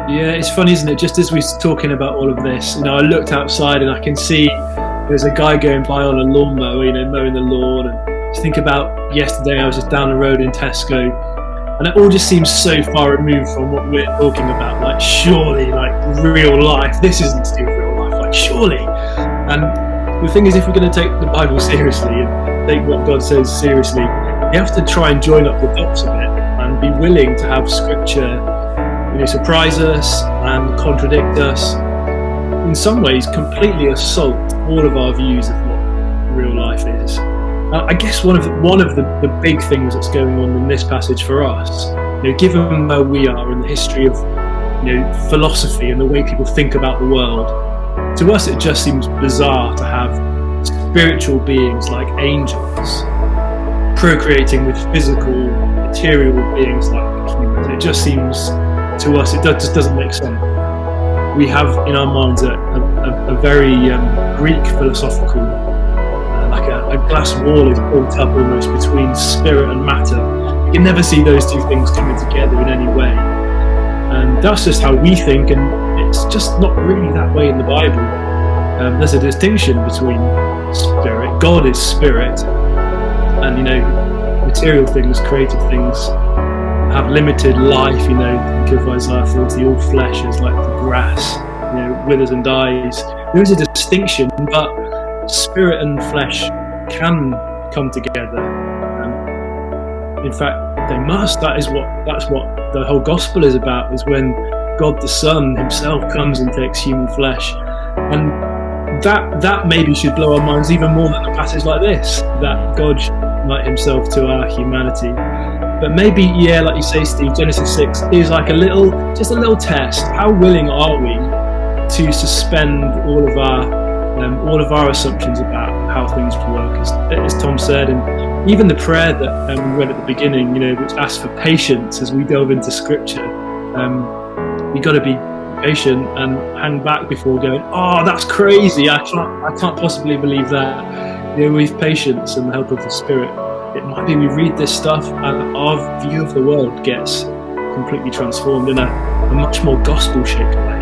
Yeah, it's funny, isn't it? Just as we're talking about all of this, I looked outside and I can see there's a guy going by on a lawnmower, mowing the lawn. And just think about yesterday, I was just down the road in Tesco, and it all just seems so far removed from what we're talking about. Like, surely, like real life, this isn't still real life. Like, surely. And the thing is, if we're going to take the Bible seriously and take what God says seriously, we have to try and join up the dots a bit and be willing to have Scripture surprise us and contradict us, in some ways completely assault all of our views of what real life is. I guess one of the big things that's going on in this passage for us, given where we are in the history of philosophy and the way people think about the world, to us it just seems bizarre to have spiritual beings like angels procreating with physical, material beings like humans. It just seems, to us, just doesn't make sense. We have in our minds a very Greek philosophical, like a glass wall is built up almost between spirit and matter. You can never see those two things coming together in any way. And that's just how we think, and it's just not really that way in the Bible. There's a distinction between spirit. God is spirit, and material things, created things, have limited life. Think of Isaiah 40, all flesh is like the grass, withers and dies. There is a distinction, but spirit and flesh can come together. In fact, they must. That's what the whole gospel is about, is when God the Son himself comes and takes human flesh. And that maybe should blow our minds even more than a passage like this, that God should unite himself to our humanity. But maybe, like you say, Steve, Genesis 6 is like a little test. How willing are we to suspend all of our assumptions about how things work, as Tom said, and even the prayer that we read at the beginning, which asks for patience as we delve into Scripture. We got to be patient and hang back before going, "Oh, that's crazy! I can't possibly believe that." With patience and the help of the Spirit, it might be we read this stuff and our view of the world gets completely transformed in a much more gospel-shaped way.